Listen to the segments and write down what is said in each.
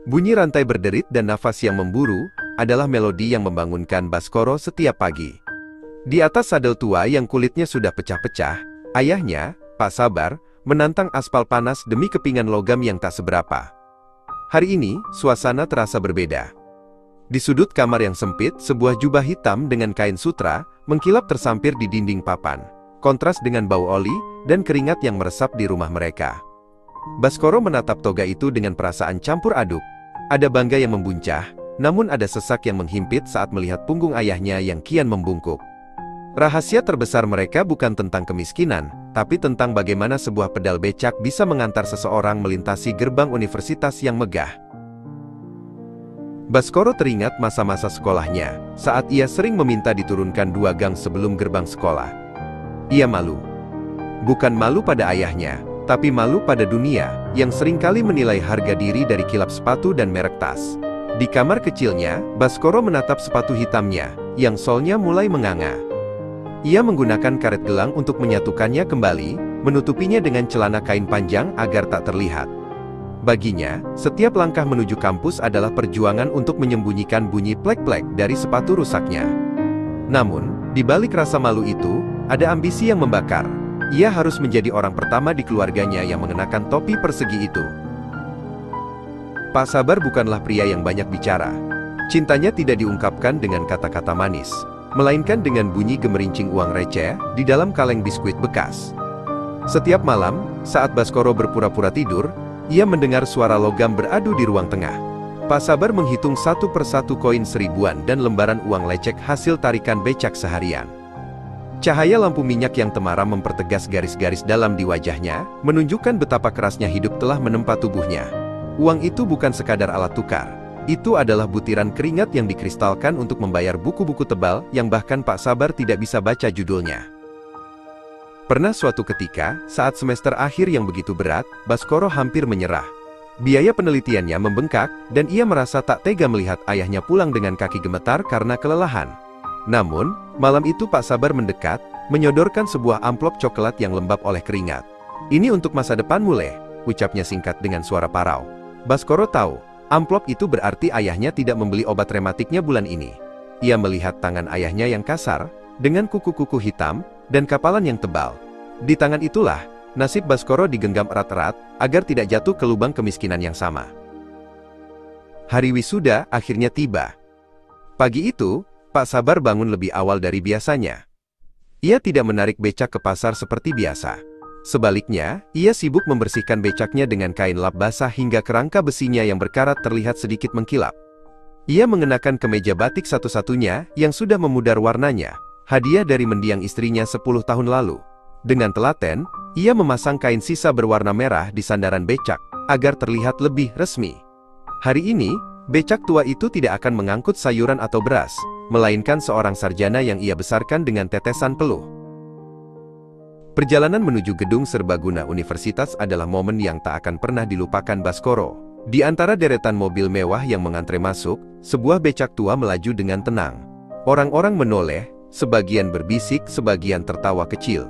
Bunyi rantai berderit dan nafas yang memburu adalah melodi yang membangunkan Baskoro setiap pagi. Di atas sadel tua yang kulitnya sudah pecah-pecah, ayahnya, Pak Sabar, menantang aspal panas demi kepingan logam yang tak seberapa. Hari ini, suasana terasa berbeda. Di sudut kamar yang sempit, sebuah jubah hitam dengan kain sutra mengkilap tersampir di dinding papan, kontras dengan bau oli dan keringat yang meresap di rumah mereka. Baskoro menatap toga itu dengan perasaan campur aduk. Ada bangga yang membuncah, namun ada sesak yang menghimpit saat melihat punggung ayahnya yang kian membungkuk. Rahasia terbesar mereka bukan tentang kemiskinan, tapi tentang bagaimana sebuah pedal becak bisa mengantar seseorang melintasi gerbang universitas yang megah. Baskoro teringat masa-masa sekolahnya, saat ia sering meminta diturunkan 2 gang sebelum gerbang sekolah. Ia malu. Bukan malu pada ayahnya, tapi malu pada dunia, yang seringkali menilai harga diri dari kilap sepatu dan merek tas. Di kamar kecilnya, Baskoro menatap sepatu hitamnya, yang solnya mulai menganga. Ia menggunakan karet gelang untuk menyatukannya kembali, menutupinya dengan celana kain panjang agar tak terlihat. Baginya, setiap langkah menuju kampus adalah perjuangan untuk menyembunyikan bunyi plek-plek dari sepatu rusaknya. Namun, di balik rasa malu itu, ada ambisi yang membakar. Ia harus menjadi orang pertama di keluarganya yang mengenakan topi persegi itu. Pak Sabar bukanlah pria yang banyak bicara. Cintanya tidak diungkapkan dengan kata-kata manis, melainkan dengan bunyi gemerincing uang receh di dalam kaleng biskuit bekas. Setiap malam, saat Baskoro berpura-pura tidur, ia mendengar suara logam beradu di ruang tengah. Pak Sabar menghitung satu persatu koin seribuan dan lembaran uang lecek hasil tarikan becak seharian. Cahaya lampu minyak yang temaram mempertegas garis-garis dalam di wajahnya, menunjukkan betapa kerasnya hidup telah menempa tubuhnya. Uang itu bukan sekadar alat tukar. Itu adalah butiran keringat yang dikristalkan untuk membayar buku-buku tebal yang bahkan Pak Sabar tidak bisa baca judulnya. Pernah suatu ketika, saat semester akhir yang begitu berat, Baskoro hampir menyerah. Biaya penelitiannya membengkak, dan ia merasa tak tega melihat ayahnya pulang dengan kaki gemetar karena kelelahan. Namun, malam itu Pak Sabar mendekat, menyodorkan sebuah amplop coklat yang lembab oleh keringat. "Ini untuk masa depanmu, Le," ucapnya singkat dengan suara parau. Baskoro tahu, amplop itu berarti ayahnya tidak membeli obat rematiknya bulan ini. Ia melihat tangan ayahnya yang kasar, dengan kuku-kuku hitam, dan kapalan yang tebal. Di tangan itulah, nasib Baskoro digenggam erat-erat, agar tidak jatuh ke lubang kemiskinan yang sama. Hari wisuda akhirnya tiba. Pagi itu, Pak Sabar bangun lebih awal dari biasanya. Ia tidak menarik becak ke pasar seperti biasa. Sebaliknya, ia sibuk membersihkan becaknya dengan kain lap basah hingga kerangka besinya yang berkarat terlihat sedikit mengkilap. Ia mengenakan kemeja batik satu-satunya yang sudah memudar warnanya, hadiah dari mendiang istrinya 10 tahun lalu. Dengan telaten, ia memasang kain sisa berwarna merah di sandaran becak, agar terlihat lebih resmi. Hari ini, becak tua itu tidak akan mengangkut sayuran atau beras, melainkan seorang sarjana yang ia besarkan dengan tetesan peluh. Perjalanan menuju gedung serbaguna universitas adalah momen yang tak akan pernah dilupakan Baskoro. Di antara deretan mobil mewah yang mengantre masuk, sebuah becak tua melaju dengan tenang. Orang-orang menoleh, sebagian berbisik, sebagian tertawa kecil.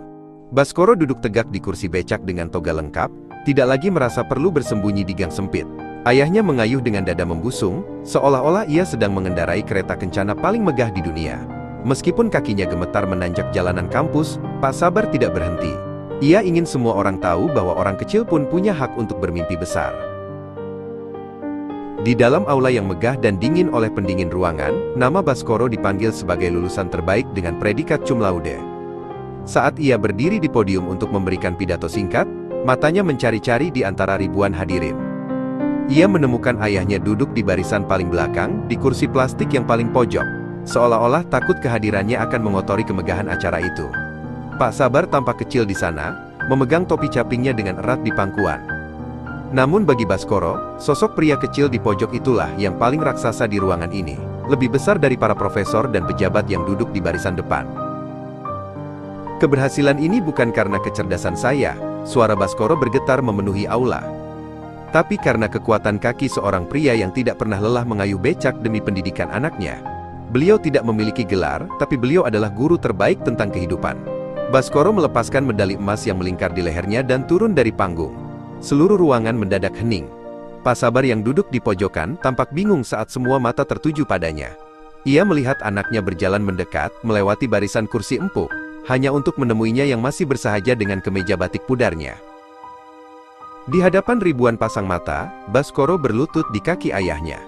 Baskoro duduk tegak di kursi becak dengan toga lengkap, tidak lagi merasa perlu bersembunyi di gang sempit. Ayahnya mengayuh dengan dada membusung, seolah-olah ia sedang mengendarai kereta kencana paling megah di dunia. Meskipun kakinya gemetar menanjak jalanan kampus, Pak Sabar tidak berhenti. Ia ingin semua orang tahu bahwa orang kecil pun punya hak untuk bermimpi besar. Di dalam aula yang megah dan dingin oleh pendingin ruangan, nama Baskoro dipanggil sebagai lulusan terbaik dengan predikat cum laude. Saat ia berdiri di podium untuk memberikan pidato singkat, matanya mencari-cari di antara ribuan hadirin. Ia menemukan ayahnya duduk di barisan paling belakang, di kursi plastik yang paling pojok, seolah-olah takut kehadirannya akan mengotori kemegahan acara itu. Pak Sabar tampak kecil di sana, memegang topi capingnya dengan erat di pangkuan. Namun bagi Baskoro, sosok pria kecil di pojok itulah yang paling raksasa di ruangan ini, lebih besar dari para profesor dan pejabat yang duduk di barisan depan. "Keberhasilan ini bukan karena kecerdasan saya," suara Baskoro bergetar memenuhi aula. "Tapi karena kekuatan kaki seorang pria yang tidak pernah lelah mengayuh becak demi pendidikan anaknya. Beliau tidak memiliki gelar, tapi beliau adalah guru terbaik tentang kehidupan." Baskoro melepaskan medali emas yang melingkar di lehernya dan turun dari panggung. Seluruh ruangan mendadak hening. Pak Sabar yang duduk di pojokan tampak bingung saat semua mata tertuju padanya. Ia melihat anaknya berjalan mendekat, melewati barisan kursi empuk, hanya untuk menemuinya yang masih bersahaja dengan kemeja batik pudarnya. Di hadapan ribuan pasang mata, Baskoro berlutut di kaki ayahnya.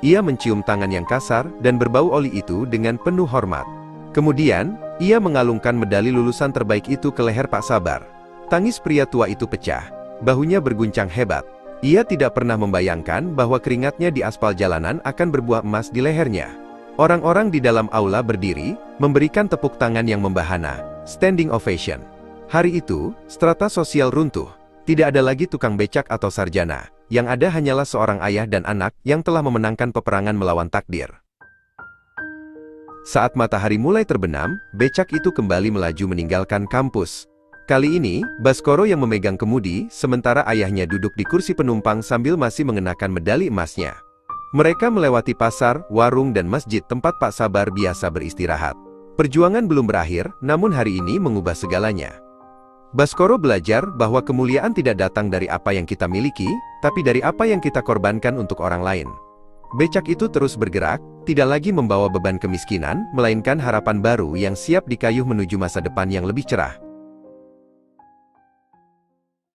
Ia mencium tangan yang kasar dan berbau oli itu dengan penuh hormat. Kemudian, ia mengalungkan medali lulusan terbaik itu ke leher Pak Sabar. Tangis pria tua itu pecah. Bahunya berguncang hebat. Ia tidak pernah membayangkan bahwa keringatnya di aspal jalanan akan berbuah emas di lehernya. Orang-orang di dalam aula berdiri, memberikan tepuk tangan yang membahana, standing ovation. Hari itu, strata sosial runtuh. Tidak ada lagi tukang becak atau sarjana. Yang ada hanyalah seorang ayah dan anak yang telah memenangkan peperangan melawan takdir. Saat matahari mulai terbenam, becak itu kembali melaju meninggalkan kampus. Kali ini, Baskoro yang memegang kemudi, sementara ayahnya duduk di kursi penumpang sambil masih mengenakan medali emasnya. Mereka melewati pasar, warung dan masjid tempat Pak Sabar biasa beristirahat. Perjuangan belum berakhir, namun hari ini mengubah segalanya. Baskoro belajar bahwa kemuliaan tidak datang dari apa yang kita miliki, tapi dari apa yang kita korbankan untuk orang lain. Becak itu terus bergerak, tidak lagi membawa beban kemiskinan, melainkan harapan baru yang siap dikayuh menuju masa depan yang lebih cerah.